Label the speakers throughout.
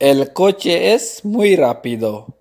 Speaker 1: El coche es muy rápido.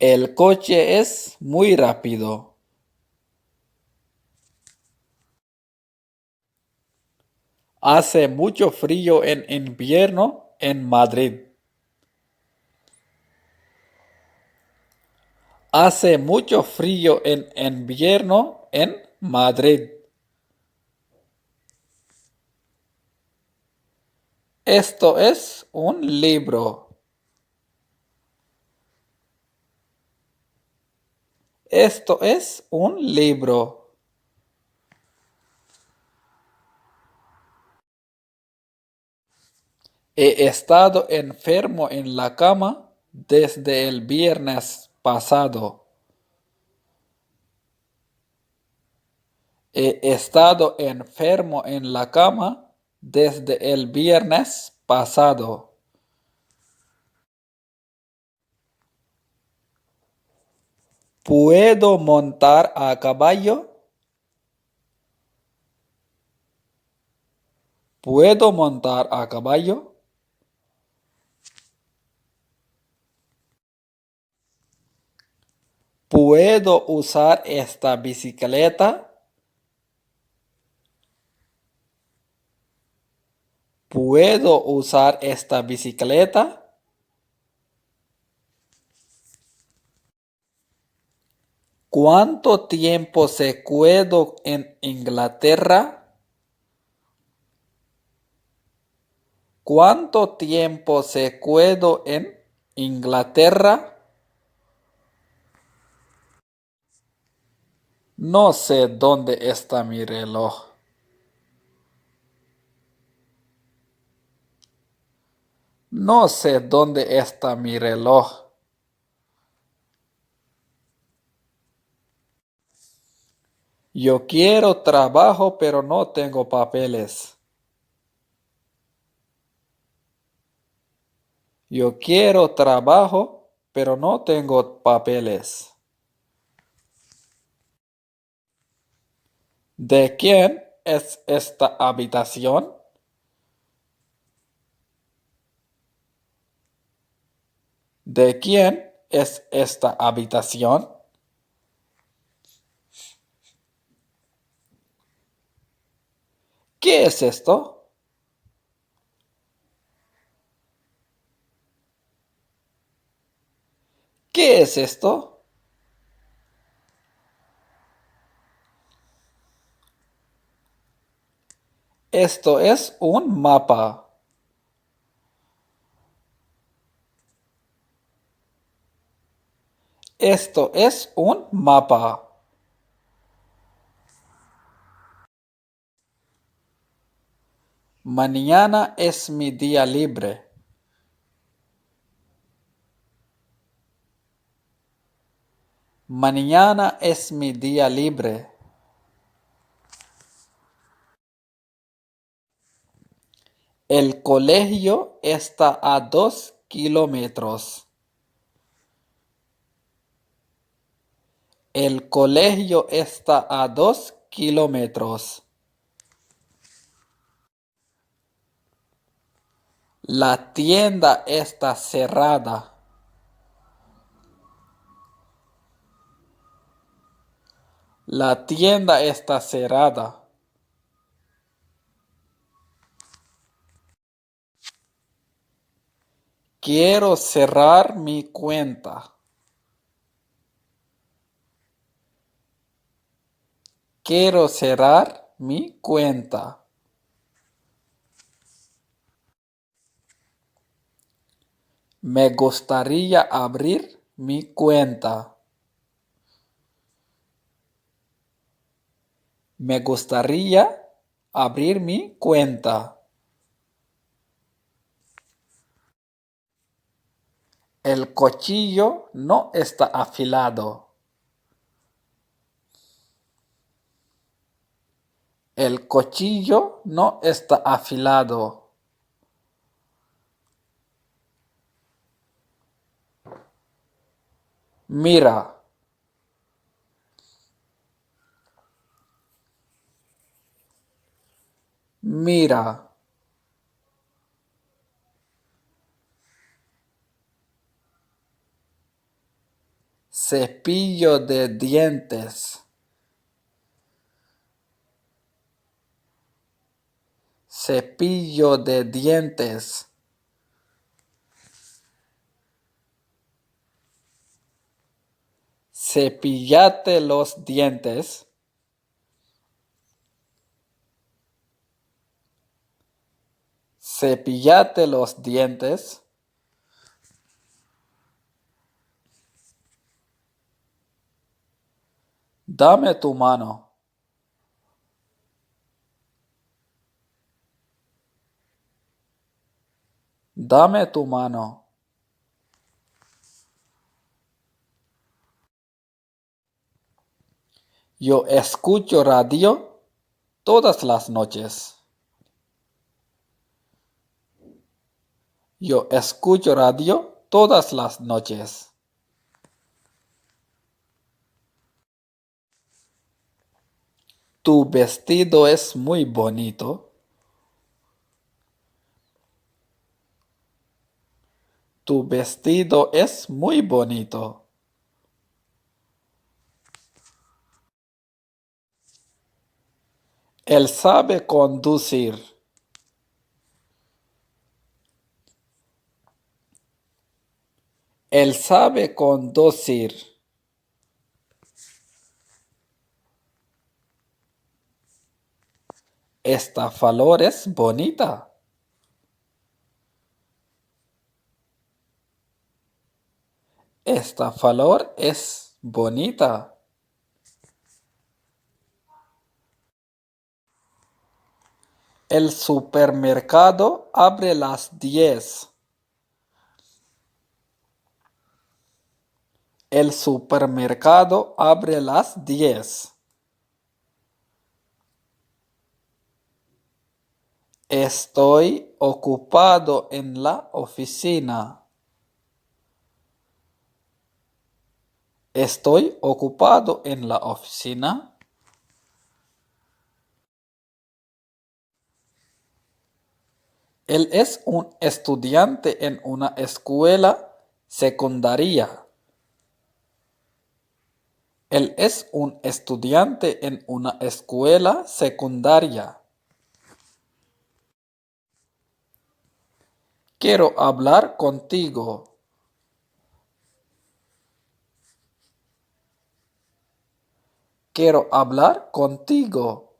Speaker 1: El coche es muy rápido. Hace mucho frío en invierno en Madrid. Hace mucho frío en invierno en Madrid. Esto es un libro. Esto es un libro. He estado enfermo en la cama desde el viernes pasado. He estado enfermo en la cama desde el viernes pasado. ¿Puedo montar a caballo? ¿Puedo montar a caballo? ¿Puedo usar esta bicicleta? ¿Puedo usar esta bicicleta? ¿Cuánto tiempo se quedó en Inglaterra? ¿Cuánto tiempo se quedó en Inglaterra? No sé dónde está mi reloj. No sé dónde está mi reloj. Yo quiero trabajo, pero no tengo papeles. Yo quiero trabajo, pero no tengo papeles. ¿De quién es esta habitación? ¿De quién es esta habitación? ¿Qué es esto? ¿Qué es esto? Esto es un mapa. Esto es un mapa. Mañana es mi día libre. Mañana es mi día libre. El colegio está a 2 kilómetros. El colegio está a 2 kilómetros. La tienda está cerrada. La tienda está cerrada. Quiero cerrar mi cuenta. Quiero cerrar mi cuenta. Me gustaría abrir mi cuenta. Me gustaría abrir mi cuenta. El cuchillo no está afilado. El cuchillo no está afilado. Mira, Mira. Cepillo de dientes. Cepillo de dientes. Cepillate los dientes. Cepillate los dientes. Dame tu mano. Dame tu mano. Yo escucho radio todas las noches. Yo escucho radio todas las noches. Tu vestido es muy bonito. Tu vestido es muy bonito. Él sabe conducir. Él sabe conducir. Esta flor es bonita. Esta flor es bonita. El supermercado abre las 10. El supermercado abre las 10. Estoy ocupado en la oficina. Estoy ocupado en la oficina. Él es un estudiante en una escuela secundaria. Él es un estudiante en una escuela secundaria. Quiero hablar contigo. Quiero hablar contigo.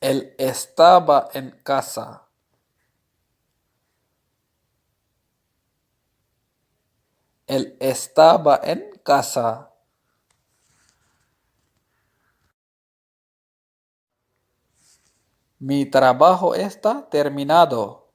Speaker 1: Él estaba en casa. Él estaba en casa. Mi trabajo está terminado.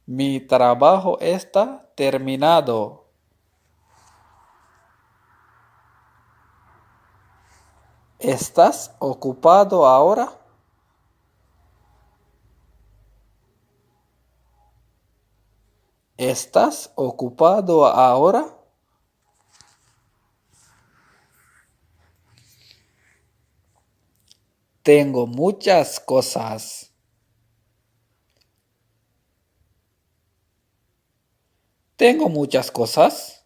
Speaker 1: Mi trabajo está terminado. ¿Estás ocupado ahora? ¿Estás ocupado ahora? Tengo muchas cosas. Tengo muchas cosas.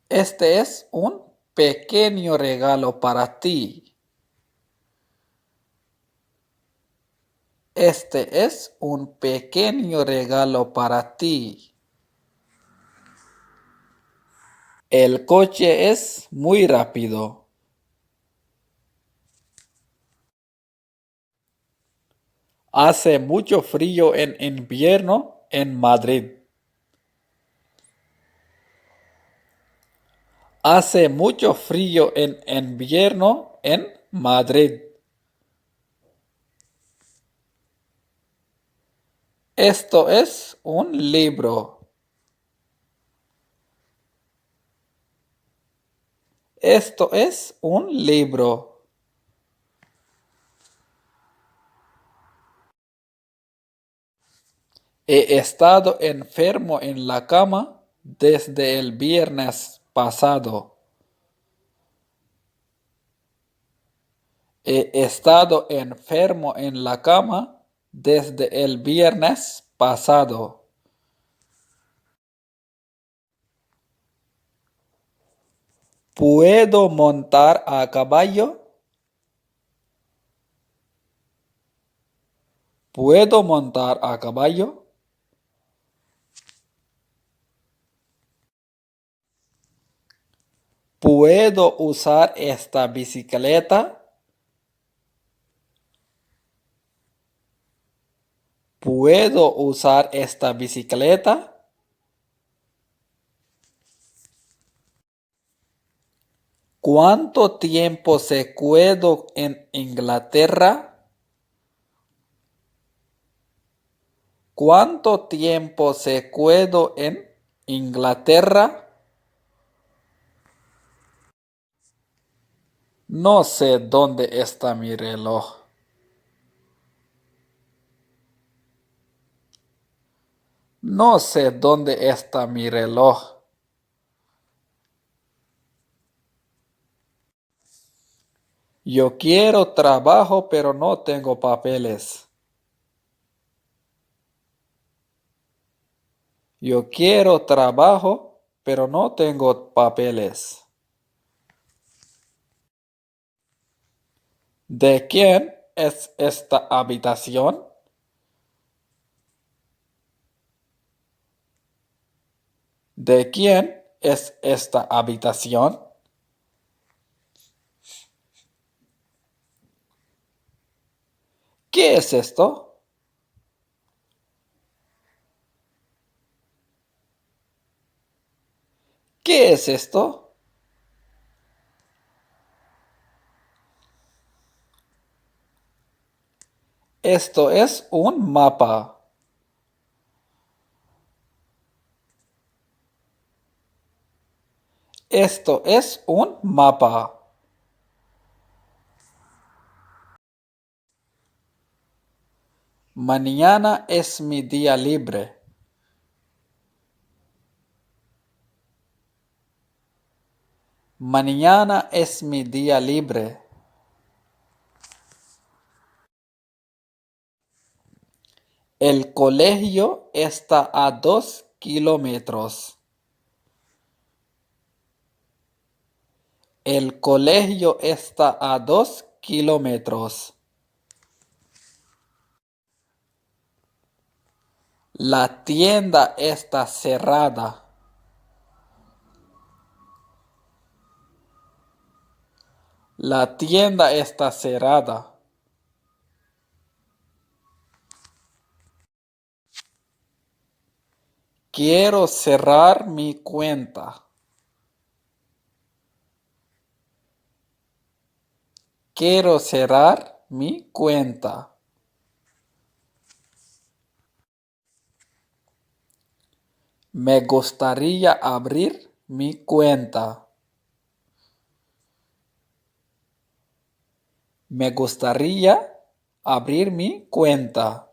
Speaker 1: Este es un pequeño regalo para ti. Este es un pequeño regalo para ti. El coche es muy rápido. Hace mucho frío en invierno en Madrid. Hace mucho frío en invierno en Madrid. Esto es un libro. Esto es un libro. He estado enfermo en la cama desde el viernes pasado. He estado enfermo en la cama desde el viernes pasado. ¿Puedo montar a caballo? ¿Puedo montar a caballo? ¿Puedo usar esta bicicleta? ¿Puedo usar esta bicicleta? ¿Cuánto tiempo se quedó en Inglaterra? ¿Cuánto tiempo se quedó en Inglaterra? No sé dónde está mi reloj. No sé dónde está mi reloj. Yo quiero trabajo, pero no tengo papeles. Yo quiero trabajo, pero no tengo papeles. ¿De quién es esta habitación? ¿De quién es esta habitación? ¿Qué es esto? ¿Qué es esto? Esto es un mapa. Esto es un mapa. Mañana es mi día libre. Mañana es mi día libre. El colegio está a 2 kilómetros. El colegio está a 2 kilómetros. La tienda está cerrada. La tienda está cerrada. Quiero cerrar mi cuenta. Quiero cerrar mi cuenta. Me gustaría abrir mi cuenta. Me gustaría abrir mi cuenta.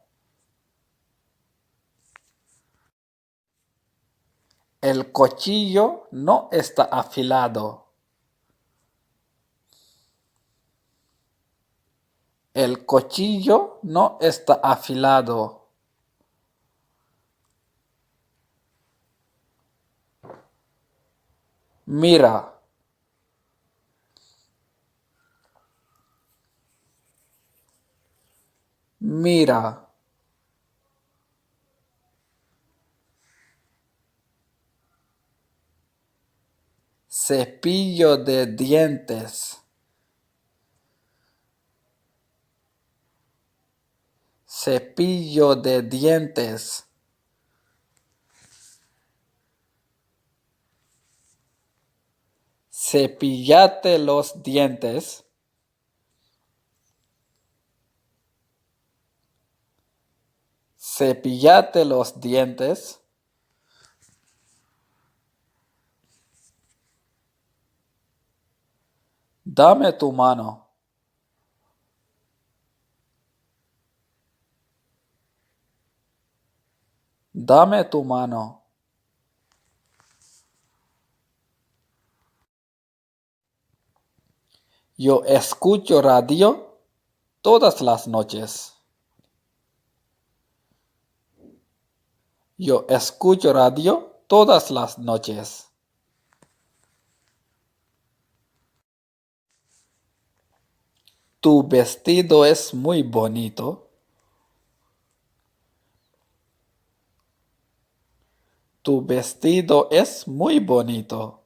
Speaker 1: El cuchillo no está afilado. El cuchillo no está afilado. Mira, mira. Cepillo de dientes. Cepillo de dientes. Cepillate los dientes. Cepillate los dientes. Dame tu mano. Dame tu mano. Yo escucho radio todas las noches. Yo escucho radio todas las noches. Tu vestido es muy bonito. Tu vestido es muy bonito.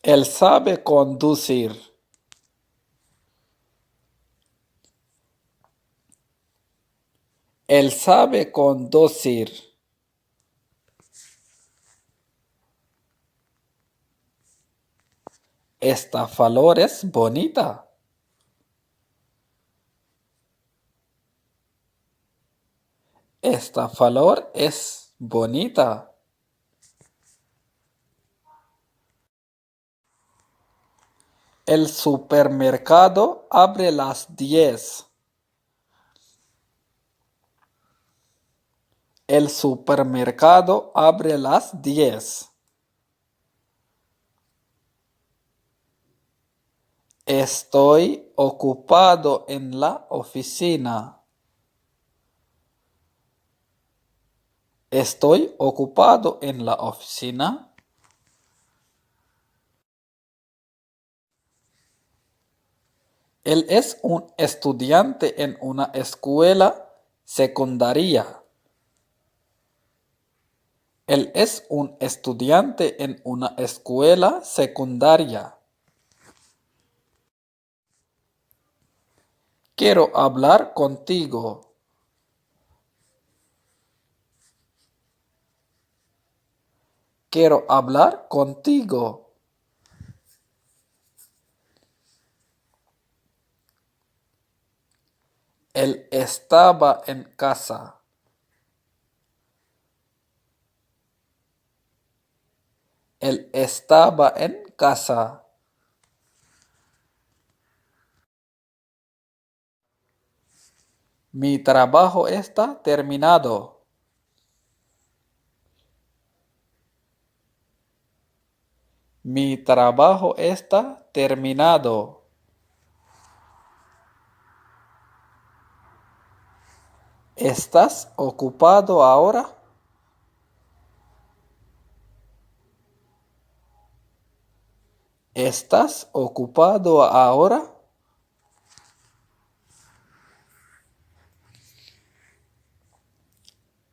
Speaker 1: Él sabe conducir. Él sabe conducir. Esta flor es bonita. Esta flor es bonita. El supermercado abre las 10. El supermercado abre las 10. Estoy ocupado en la oficina. Estoy ocupado en la oficina. Él es un estudiante en una escuela secundaria. Él es un estudiante en una escuela secundaria. Quiero hablar contigo. Quiero hablar contigo. Él estaba en casa. Él estaba en casa. Mi trabajo está terminado. Mi trabajo está terminado. ¿Estás ocupado ahora? ¿Estás ocupado ahora?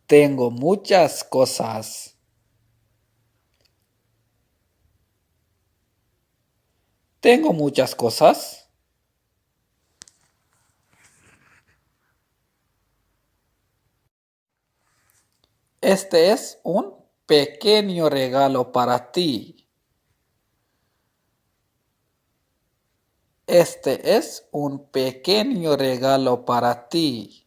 Speaker 1: Tengo muchas cosas. Tengo muchas cosas. Este es un pequeño regalo para ti. Este es un pequeño regalo para ti.